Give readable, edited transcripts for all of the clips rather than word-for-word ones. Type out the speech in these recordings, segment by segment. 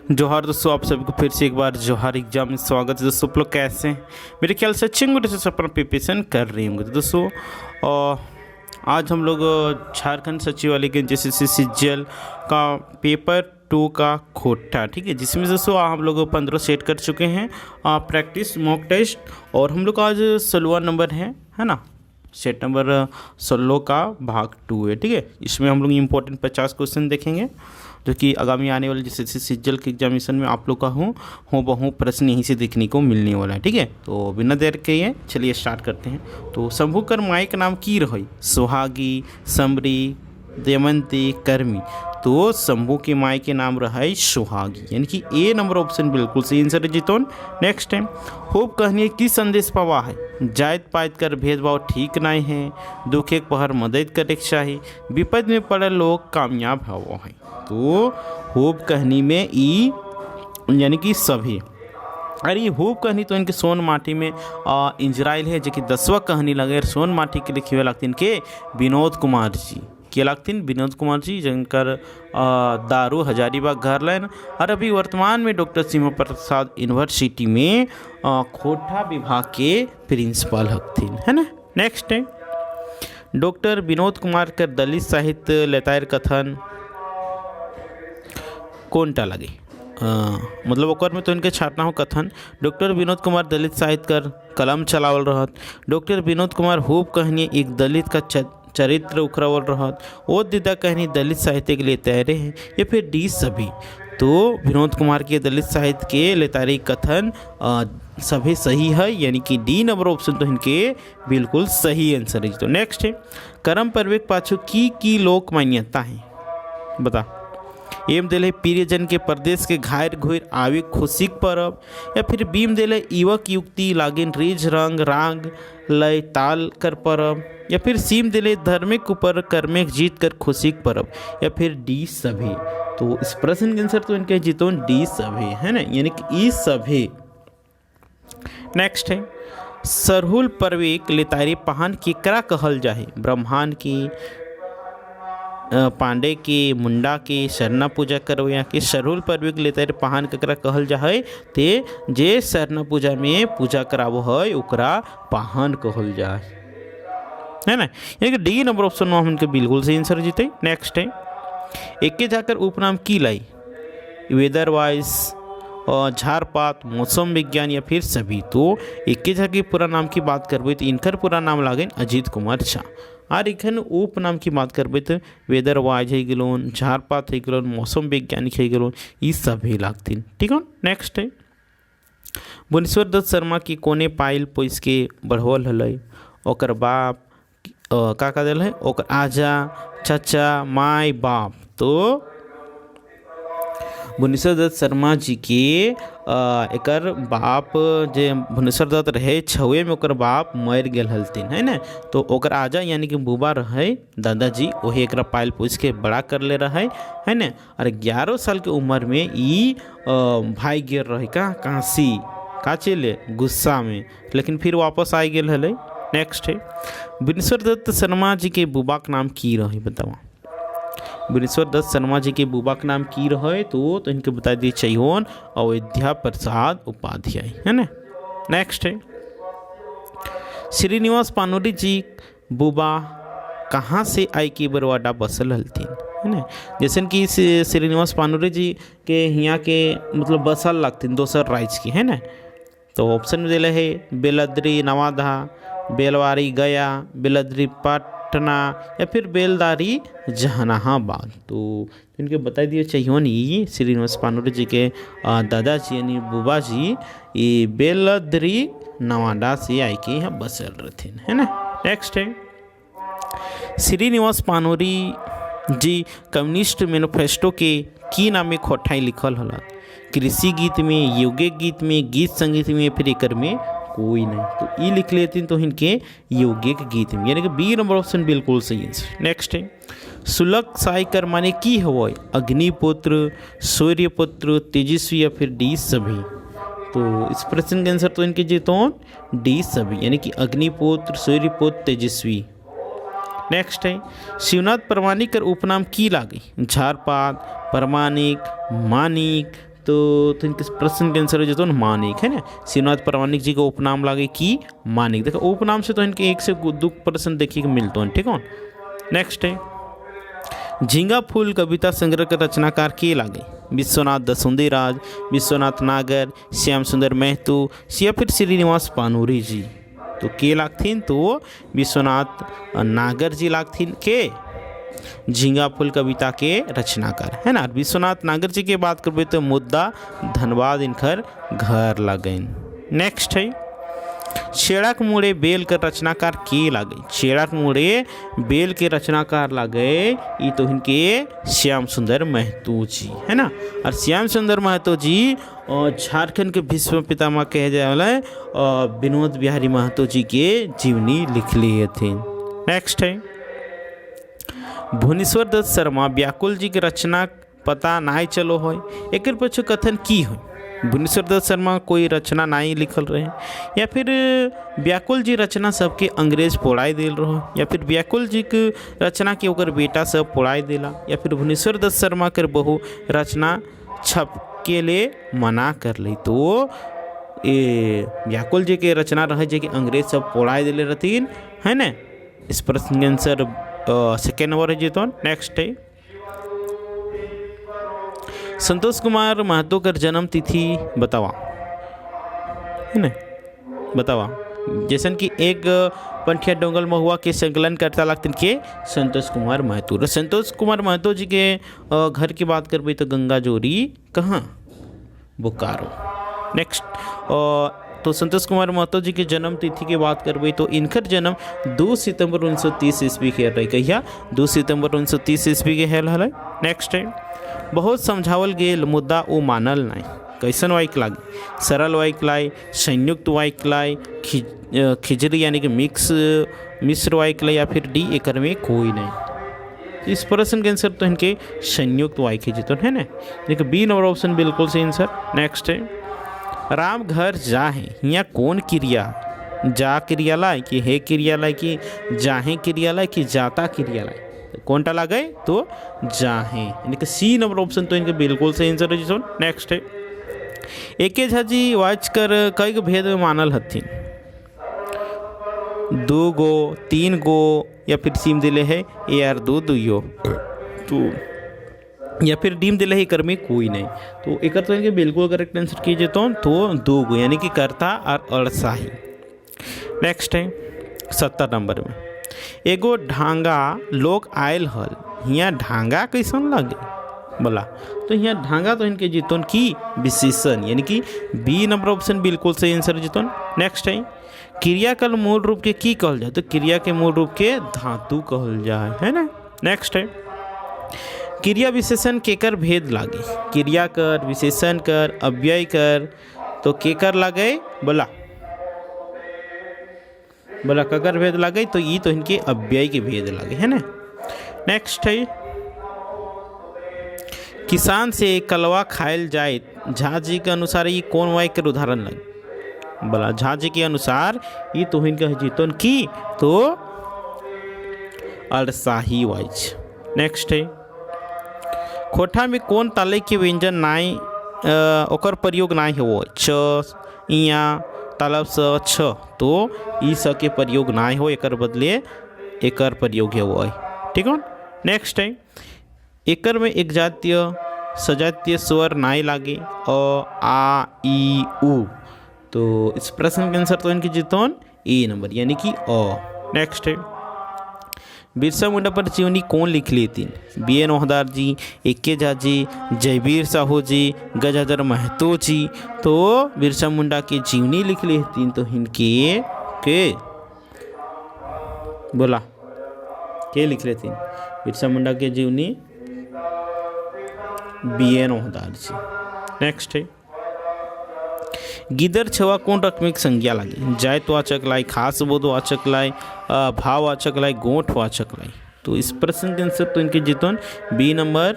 जोहार दोस्तों, आप सभी को फिर से एक बार जोहार एग्जाम में स्वागत है। दोस्तों आप लोग कैसे हैं? मेरे ख्याल से अच्छे होंगे, से अपना प्रिपरेशन कर रहे होंगे। तो दोस्तों आज हम लोग झारखंड सचिवालय के जैसे सीजीएल का पेपर 2 का खोटा, ठीक है, जिसमें दोस्तों हम लोग 15 सेट कर चुके हैं प्रैक्टिस मॉक टेस्ट। और हम लोग का आज 16वां नंबर है ना, सेट नंबर 16 का भाग 2 है, ठीक है। इसमें हम लोग इम्पोर्टेंट 50 क्वेश्चन देखेंगे जो कि आगामी आने वाले जैसे सीजीएल के एग्जामिनेशन में आप लोग का हो बहु प्रश्न यहीं से देखने को मिलने वाला है, ठीक है। तो बिना देर के ये चलिए स्टार्ट करते हैं। तो शंभूकर माई का नाम की रही? सुहागी, समरी, दमयंती, कर्मी। तो शंभू की माई के नाम रहा है सुहागी, यानी कि ए नंबर ऑप्शन बिल्कुल सही आंसर है जीतोन। नेक्स्ट टाइम खूब कहनी की संदेश पावा है? जायत पायत कर भेदभाव ठीक नहीं है, दुख एक पहर मदद करे चाहिए, विपद में पड़े लोग कामयाब हवा है। तो खूब कहनी में ई यानी कि सभी, अरे ये खूब कहनी तो इनके सोन माटी में इंजराइल है, जो कि 10वां कहनी लगे सोन माटी के लिखे हुए लगते इनके विनोद कुमार जी के लगती विनोद कुमार जी, जिनकर दारू हजारीबाग घर लाइन और अभी वर्तमान में डॉक्टर सिंह प्रसाद यूनिवर्सिटी में खोटा विभाग के प्रिंसिपल हकथिन, है ना। नेक्स्ट है डॉक्टर विनोद कुमार कर दलित साहित्य लेतायर कथन कौनटा लगे? मतलब ओकर में तो इनके छाटना हो कथन डॉक्टर विनोद कुमार दलित साहित्य कर कलम चलावल रहत, डॉक्टर विनोद कुमार खूब कहनी एक दलित का चरित्र उखरावल रहत, ओ दीदा कहनी दलित साहित्य के लिए तैयारे हैं, या फिर डी सभी। तो विनोद कुमार के दलित साहित्य के लेतारी कथन सभी सही है, यानी कि डी नंबर ऑप्शन तो इनके बिल्कुल सही आंसर है। तो नेक्स्ट है कर्म परवेक पाछू की लोक मान्यता है? बता। एम दिले प्रियजन के प्रदेश के घायर घोर आवे खुशिक परब, या फिर बीम दिले युवक युक्ति लागिन रीझ रंग राग लय ताल कर परब, या फिर सीम दिले धर्मिक ऊपर कर्मिक जीत कर खुशिक परब, या फिर डी सभी। तो इस प्रश्न के आंसर तो इनके जीतोन डी सभी, है ना, यानी कि ई सभी। नेक्स्ट है सरहुल परवेक लेतारी पहान केकरा कहल जाए? ब्रह्मांड की, पांडे के, मुंडा के, सरना पूजा करो, या कि सरहुल परवेक लेते पहान ककरा कहल जा है? ते जे सरना पूजा में पूजा करावो है ओकरा पहान कहल जा है ना, यानी कि डी नंबर ऑप्शन में हमके बिल्कुल सही आंसर जीते। नेक्स्ट है एके जाकर उपनाम की लाई? वेदर वाइज, झारपात, मौसम विज्ञान, या फिर सभी। तो एके जाके पूरा नाम की बात करबे तो इनकर पूरा नाम लागे अजीत कुमार झा, और इखन उपनाम की बात करबे तो वेदर वाइज है गलोन, झारपात है गलोन, मौसम वैज्ञानिक है गलोन, ये सभी लागतीन, ठीक है। नेक्स्ट है भुवनेश्वर दत्त शर्मा की कोने पाइल पोइस के बढ़वल हल? ओकर बाप का दिल है? ओकर आजा, चाचा, माई, बाप। तो भुवनेश्वर दत्त शर्मा जी के एकर बाप जे भुवनेश्वर दत्त रहे छवे में ओकर बाप मर गेल हलथिन, है ना। तो ओकर आजा यानी कि बुबा रहे दादाजी, वही एक पायल पूछ के बड़ा कर ले रहे, है ना। और 11 साल के उम्र में ई भाई गिर रहे काशी का चले गुस्सा में, लेकिन फिर वापस आ गेल हले। नेक्स्ट है भुवनेश्वर दत्त शर्मा जी के बुबा का नाम की रहे? बतावा। भुवनेश्वर दत्त शर्मा जी के बुबा का नाम की रहे? तो इनके बता दिए चाहिए अयोध्या प्रसाद उपाध्याय, है ना। नेक्स्ट है श्रीनिवास पानोरी जी बुबा कहाँ से आई के बरवाडा बसल हलथिन, है ना। जैसे कि श्रीनिवास पानोरी जी के यहाँ के मतलब बसल लगथिन दोसर राज्य की, है ना। तो ऑप्शन में दिले है बेलदरी नवादा, बेलवारी गया, बेलदरी पटना, या फिर बेलदारी जहानाबाद। तो इनके बता दिए चाहिए नहीं श्रीनिवास पानोरी जी के दादाजी यानी बुबा जी ये बेलदरी नवादा से आई के यहाँ बसल रहते, है ना। नेक्स्ट है श्रीनिवास पानोरी जी कम्युनिस्ट मैनिफेस्टो के की नामे खोटाई लिखल हला? कृषि गीत में, यौगिक गीत में, गीत संगीत में, फिर एकर में कोई नहीं। तो ये लिख लेते तो इनके यौगिक गीत में, यानी कि बी नंबर ऑप्शन बिल्कुल सही है। नेक्स्ट है सुलक साइकर माने की हो? अग्निपुत्र, सूर्यपुत्र, तेजस्वी, या फिर डी सभी। तो इस प्रश्न के आंसर तो इनके जीतोन डी सभी, यानी कि अग्निपुत्र, सूर्यपुत्र, तेजस्वी। नेक्स्ट है शिवनाथ परमाणिक उपनाम की लागे? झारपात, परमाणिक, मानिक, तो इनके प्रश्न के आंसर हो जाता है मानिक, है ना। शिवनाथ प्रामाणिक जी का उपनाम लागे कि मानिक। देखो उपनाम से तो इनके 1 से 2 प्रश्न देखिए मिलते हैं, ठीक है। नेक्स्ट है झींगा फूल कविता संग्रह का रचनाकार के लागे? विश्वनाथ दसुंदीराज, विश्वनाथ नागर, श्याम सुंदर महतो या फिर श्रीनिवास पानूरी जी। तो के लागथिन? तो विश्वनाथ नागर जी लागथिन के झींगा फूल कविता के रचनाकार, है ना। विश्वनाथ नागर जी की बात करबे तो मुद्दा धनबाद इनकर घर लगन। नेक्स्ट है छेड़क मुड़े बेल के रचनाकार के लागे? छेड़क मुड़े बेल के रचनाकार लागे ये तो इनके श्याम सुंदर महतो जी, है ना। और श्याम सुंदर महतो जी झारखंड के भीष्म पितामह कहे जाए वाला विनोद बिहारी महतो जी के जीवनी लिख लिए थे। नेक्स्ट है भुवनेश्वर दत्त शर्मा व्याकुल जी के रचना पता नाई चलो हो, एक पीछे कथन की हो? भुवनेश्वर दत्त शर्मा कोई रचना नहीं लिखल रहे, या फिर व्याकुल जी रचना सबके अंग्रेज पोड़ाई दिल रहो, या फिर व्याकुल जी के रचना के ओकर बेटा सब पोड़ाई दिला, या फिर भुवनेश्वर दत्त शर्मा कर बहु रचना छप के लिए मना कर ली। तो ये व्याकुल जी के रचना रहे जे कि अंग्रेज सब पोड़ाई दिले रहतीन, है ना। इस प्रश्न के आंसर सेकेंड नंबर है जीतो। नेक्स्ट है संतोष कुमार महतो कर जन्म तिथि बतावा, है ना, बतावा। जैसन कि एक पंठिया डोंगल महुआ के संकलन करता लगते के संतोष कुमार महतो। संतोष कुमार महतो जी के घर की बात करबे तो गंगा जोरी कहाँ? बोकारो। नेक्स्ट तो संतोष कुमार महतो जी के जन्म तिथि की बात करबे तो इनकर जन्म 2 सितंबर 1930 ईस्वी के रही। कहिया? 2 सितंबर 1930 ईस्वी के हेल हल। नेक्स्ट है बहुत समझावल गेल मुद्दा वो मानल नहीं। कैसन वाइक लागे? सरल वाइक लाई, संयुक्त वाइक लाई, खिचड़ी यानी कि मिश्र वाइक लाई, या फिर डी एकर में कोई नहीं। इस प्रश्न के आंसर तो इनके संयुक्त वाइक है जीतो, है ना। देखिए बी नंबर ऑप्शन बिल्कुल सही आंसर। नेक्स्ट है राम घर जा है, यहाँ कौन क्रिया? जा क्रिया लाए कि हे क्रिया लाए कि जाहे क्रिया लाए कि जाता क्रिया लाए? कौन टा लगे? तो जाहे, यानी कि सी नंबर ऑप्शन तो इनके बिल्कुल सही आंसर है जीतो। नेक्स्ट है एके झाजी वाच कर कई गो भेद में मानल हथिन? 2 गो, 3 गो, या फिर सीम दिले है ए आर 2 दुइयो, तो या फिर डीम दिले है कर में कोई नहीं। तो एक तो इनके बिल्कुल करेक्ट आंसर कीजिए तो 2 गो, यानी कि कर्ता और अड़साही। नेक्स्ट है 70 नंबर में एगो ढांगा लोग आयल हल, यहाँ ढांगा कैसन लगे बोला? तो यहाँ ढांगा तो इनके जीतोन की विशेषण, यानी कि बी नंबर ऑप्शन बिल्कुल सही आंसर जीतोन। नेक्स्ट है क्रिया का मूल रूप के की कहल जाए? तो क्रिया के मूल रूप के धातु कहल जाए, है ना। नेक्स्ट है क्रिया विशेषण केकर भेद लागे? क्रिया कर, विशेषण कर, अव्यय कर, तो केकर लागे बोला? बोला ककर भेद लागे? तो ये तो इनके अव्यय के भेद लागे, है ना। नेक्स्ट है किसान से कलवा खायल जाए, झा जी के अनुसार ये कौन वाक्य के उदाहरण लगे? बोला झा जी के अनुसार ये तो इनका जीतोन की तो अड़साही वाइज। नेक्स्ट है खोटा में कौन ताले के व्यंजन नाई ओकर प्रयोग नाई हो? छ, इया, तालब स, छ, तो ई स के प्रयोग नाई हो, एकर बदले एकर प्रयोग हो, ठीक है। नेक्स्ट है एकर में एक जातीय सजातीय स्वर नाई लागे अ, आ, ई, उ। तो इस प्रश्न के आंसर तो इनकी जीतोन ए नंबर, यानी कि अ। नेक्स्ट है बिरसा मुंडा पर जीवनी कौन लिख लेती? बी एन ओहदार जी, एके झा जी, जयवीर साहू जी, गजाधर महतो जी। तो बिरसा मुंडा की जीवनी लिख लेती तो इनके के बोला के लिख लेती बिरसा मुंडा की जीवनी? बी एन ओहदार जी। नेक्स्ट है गिदर छवा कौन रकमिक संज्ञा लगी? जायतवाचक लाई, खास बोधवाचक लाई, भाववाचक लाई, गोठवाचक लाई। तो इस प्रश्न के आंसर तो इनके जीतोन बी नंबर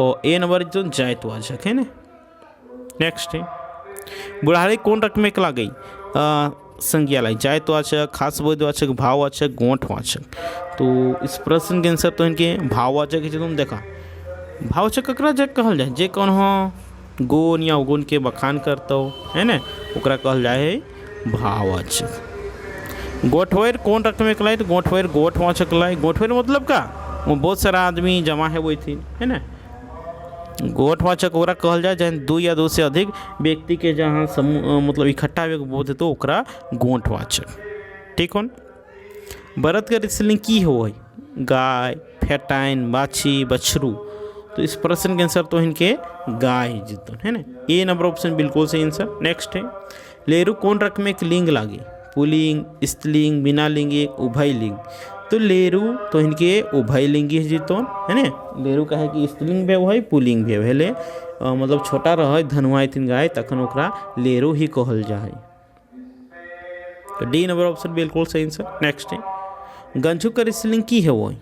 और ए नंबर जो जायतवाचक, है ना। नेक्स्ट है बुढ़ारी कौन रकमिक ला गई संज्ञा लाई? जायतवाचक, खास बोधवाचक, भाववाचक, गोठवाचक। तो इस प्रश्न के आंसर तो इनके भाववाचक है। तुम देखा भावचक ककरा जे कहल जाए जे कौन हो गुण या अवगुण के बखान करता हो है ना, ओकरा कहल जाए है भाववाचक। गोठवेर कौन रकम में कहलाई तो गोठवेर गोठवाचक कहलाई। गोठवेर मतलब का वो बहुत सारा आदमी जमा है वही थी है ना। गोठवाचक ओकरा कहल जाए जहाँ दो या दो से अधिक व्यक्ति के जहाँ समूह मतलब इकट्ठा हुए बोलते तो ओकरा गोठवाचक। ठीक हो। बरत का स्त्रीलिंग की हो गाय, फेटाइन, बाछी, बछरू। तो इस प्रश्न के आंसर तो इनके गाय जीतो है ना। ए नंबर ऑप्शन बिल्कुल सही आंसर। नेक्स्ट है लेरू कौन रकम में एक लिंग लागे, पुलिंग, स्त्रीलिंग, बिना लिंग, एक उभय लिंग। तो लेरू तो इनके उभय लिंगी है जीतो है ना। लेरू का है कि स्त्रीलिंग भी है पुलिंग भी है मतलब छोटा रहे धनुआ तीन गाय तखन ओकरा लेरू ही कहल जाए। तो डी नंबर ऑप्शन बिल्कुल सही आंसर। नेक्स्ट है गंझू का स्त्रीलिंग की है वो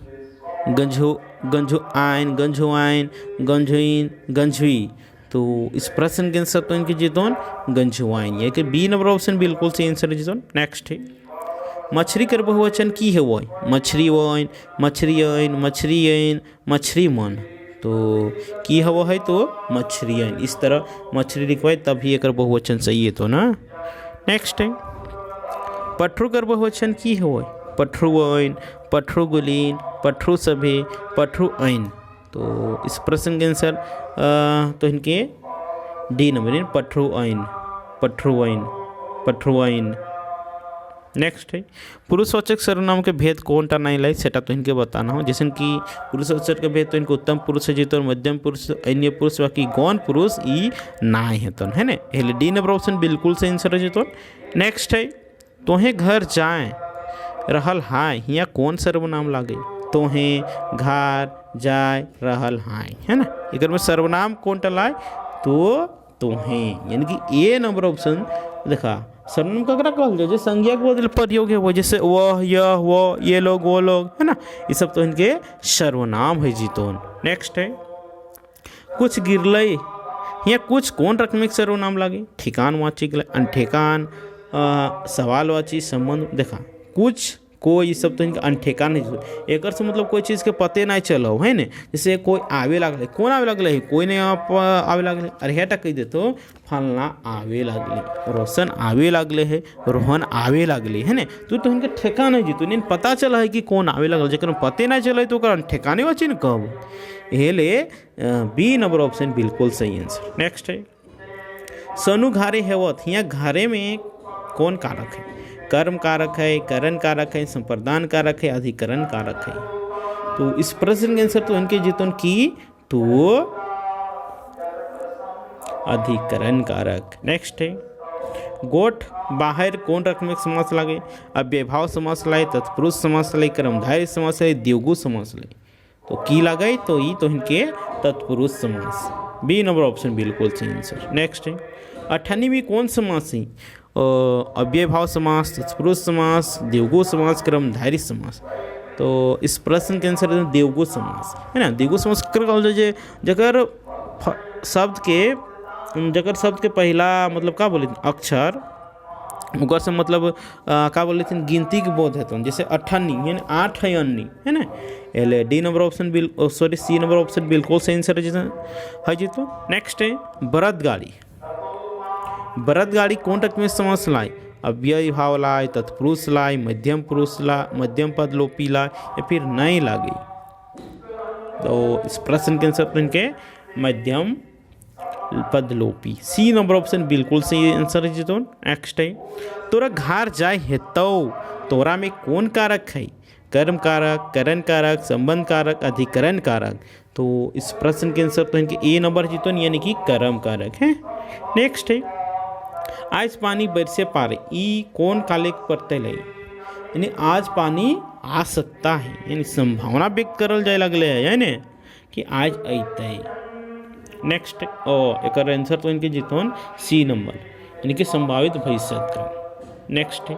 गंझू, गंझू आइन, गंझू आइन, गंझुइन, गंझुई। तो इस प्रश्न के आंसर तो इनके जीतोन गंझुआइन, ये कि बी नंबर ऑप्शन बिल्कुल सही आंसर जीतोन। नेक्स्ट है मछली कर बहुवचन की है वो मछली वाइन, मछली आइन, मछली आइन, मछली मन। तो की है वो है तो मछली आइन। इस तरह मछली लिखवाए तभी एक बहुवचन सही है तो ना। नेक्स्ट है पठरू कर बहुवचन की है वो पठरू आइन, पठरू गुलीन, पठरू सभे, पठरू आइन। तो इस प्रश्न के आंसर तो इनके डी नंबर पठरू आइन, पठरू आइन, पठरू आइन। नेक्स्ट है पुरुषवाचक सर्वनाम के भेद कौन टा नहीं लाई सेटा तो इनके बताना हो। जैसे कि पुरुषवाचक के भेद तो इनको उत्तम पुरुष जीतो और मध्यम पुरुष, अन्य पुरुष, बाकी गौण पुरुष ई नाय है तो है ना। डी नंबर ऑप्शन बिल्कुल सही आंसर जीतो। नेक्स्ट है तोहे घर जाए रहल हाय यहाँ कौन सर्वनाम लागे, तोहे घर जाए रहल हाय है ना। एक में सर्वनाम कौन टा लाए तो तोहे, यानी कि ए नंबर ऑप्शन देखा सर्वनाम ककरा कहल जाए जो संज्ञा के बदले प्रयोग है वो, जैसे वह, यह, वो, ये लोग, वो लोग है ना। ये सब तो इनके सर्वनाम है जीतोन। नेक्स्ट है कुछ गिरलई यहाँ कुछ कौन रकम एक सर्वनाम लागे, ठिकानवाची, अनठेकान, सवालवाची, संबंध। देखा कुछ कोई ये सब तो इनका अनठेकान नहीं, एक से मतलब कोई चीज़ के पते नहीं चलो है ना। जैसे कोई आवे लगल, कौन आवे लगल है, कोई नहीं आवे लगल, अरे हेटा कह दे तो फलना आवे लगले, रोशन आवे लगले है, रोहन आवे लगले है ना। तो इनके ठेकान है जी, तो इन्हें पता चला है कि कौन आवे लगल, जब पते नहीं चला तो ठेकाने वाची न कब हेले बी नंबर ऑप्शन बिल्कुल सही आंसर। नेक्स्ट है सनु घारे हेवत यहाँ घारे में कौन कारक है, कर्म कारक है, करण कारक है, संप्रदान कारक है, अधिकरण कारक है। तो इस प्रश्न के आंसर तो इनके जीतों की तो अधिकरण कारक। नेक्स्ट है गोठ बाहर कौन रकम में समास लागे, अव्ययभाव समास लाए, तत्पुरुष समास लाए, कर्मधारय समास लाए, द्विगु समास लाए। तो की लगाई तो ई तो इनके तत्पुरुष समास। बी नंबर ऑप्शन बिल्कुल सही आंसर। नेक्स्ट है 98वीं कौन समास है, अव्ययभाव समास, तत्पुरुष समास, द्विगु समास, कर्मधारय समास। तो इस प्रश्न के आंसर है द्विगु समास है ना। द्विगु समास जकर शब्द के पहला मतलब का बोले अक्षर ओकर से मतलब का बोले थे गिनती के बोध है तो जैसे 98 यानी 8 है अन्नी है ना। L D number option C number option बिल्कुल सही आंसर है जी। तो नेक्स्ट है बरद गाड़ी, बरद गाड़ी कौन रकम में समास लाए, अव्यय भाव लाए, तत्पुरुष लाए, मध्यम पुरुष ला, मध्यम पद लोपी लाए या फिर नहीं लागे। तो इस प्रश्न के आंसर तो इनके मध्यम पद लोपी। सी नंबर ऑप्शन बिल्कुल सही आंसर है जीतो। नेक्स्ट है तोरा घर जाए है तो तोरा में कौन कारक है, कर्म कारक, करण कारक, संबंध कारक, अधिकरण कारक। तो इस प्रश्न के आंसर तो इनके ए नंबर जीतो यानी कि कर्म कारक है। नेक्स्ट है आज पानी बरसे पारे ई कौन काले प्रत्यय ले, यानी आज पानी आ सकता है, यानी संभावना व्यक्त करल जाए लगले है यानी कि आज अतै। नेक्स्ट एक आंसर तो इनके जीतोन सी नंबर यानी कि संभावित भविष्य का। नेक्स्ट है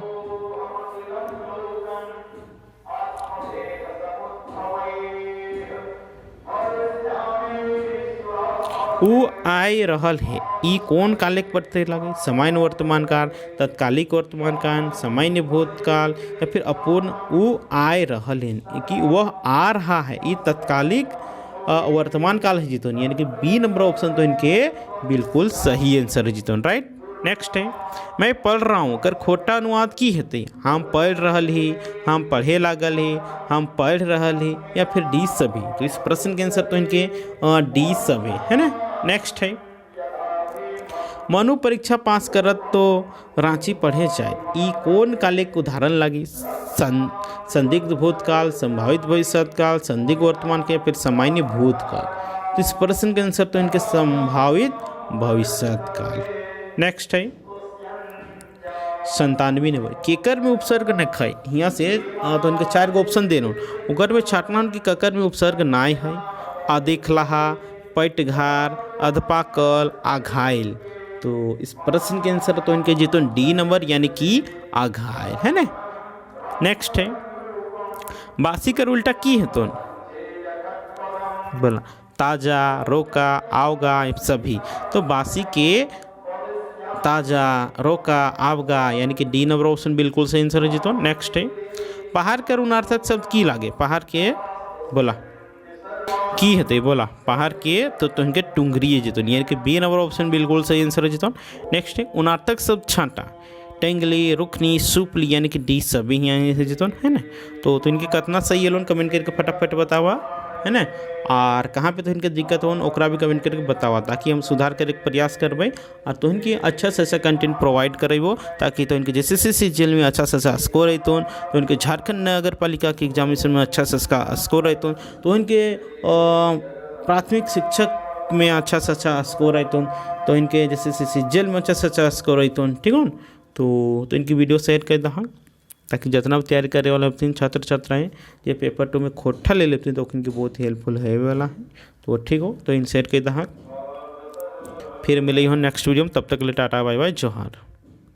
उ आय रहल है ई कौन कालिक प्रत्यय लगे, सामान्य वर्तमान काल, तत्कालिक वर्तमान काल, सामान्य भूतकाल या फिर अपूर्ण उ आय रहल है कि वह आ रहा है। ये तत्कालिक वर्तमान काल है जीतोन, यानी कि बी नंबर ऑप्शन तो इनके बिल्कुल सही आंसर है जीतोन, राइट। नेक्स्ट है मैं पढ़ रहा हूँ कर खोटा अनुवाद की हेतु हम पढ़ रहल ही, हम पढ़े लागल ही, हम पढ़ रहल ही, या फिर डी सभी। तो इस प्रश्न के आंसर तो इनके डी सभी है ना। नेक्स्ट है मनु परीक्षा पास करत तो रांची पढ़े जाए, ई कौन काले के उदाहरण लगी? संदिग्ध भूतकाल, संभावित भविष्यकाल, संदिग्ध वर्तमान के, फिर सामान्य भूतकाल। तो इस प्रश्न के आंसर तो इनके संभावित भविष्यकाल। नेक्स्ट है 97 नंबर केकर में उपसर्ग न खाए, यहाँ से तो इनके 4 गो ऑप्शन देना ओकर में छाटना उनकी ककर में उपसर्ग नाय है। अदेखलहा, पैटघार, अधपाकल, आघायल। तो इस प्रश्न के आंसर तो इनके जीतो डी नंबर यानी कि आघायल है ना। नेक्स्ट है बासी कर उल्टा की है तो बोला ताजा, रोका, आवगा सभी। तो बासी के ताजा, रोका, आवगा यानी कि डी नंबर ऑप्शन बिल्कुल सही आंसर है जीतो। नेक्स्ट है पहाड़ कर उनार्थक शब्द की लागे, पहाड़ के बोला की है तो बोला पहाड़ के तो इनके टुंगरी है जीतो, यानी कि बी नंबर ऑप्शन बिल्कुल सही आंसर है जीतो। नेक्स्ट है उनार्थक शब्द छांटा, टेंगली, रुकनी, सुपली यानी कि डी सभी यहाँ से जीतो है ना। तो इनके कितना सही है लोन कमेंट करके फटाफट बतावा है ना। और कहाँ पे तो इनके दिक्कत हो ओकरा भी कमेंट करके बतावा, ताकि हम सुधार करे के प्रयास करबे और तो इनके अच्छा से अच्छा कंटेंट प्रोवाइड करेबो, ताकि तो इनके जैसे जेल में अच्छा से अच्छा स्कोर अतों, तो इनके झारखंड नगर पालिका के एग्जामिनेशन में अच्छा से अच्छा स्कोर अतों, तो इनके प्राथमिक शिक्षक में अच्छा से अच्छा स्कोर अतों, तो इनके जैसे जेल में अच्छा से अच्छा स्कोर अतों, ठीक हो। तो इनकी वीडियो शेयर कर दहा, ताकि जितना भी तैयारी करे वाला होती छात्र छात्राएँ ये पेपर 2 में खोटा ले लेते हैं तो उनकी बहुत हेल्पफुल है वाला है। तो ठीक हो तो इन शेयर कर दहा, फिर मिले हो नेक्स्ट वीडियो में, तब तक ले टाटा बाय बाय जोहार।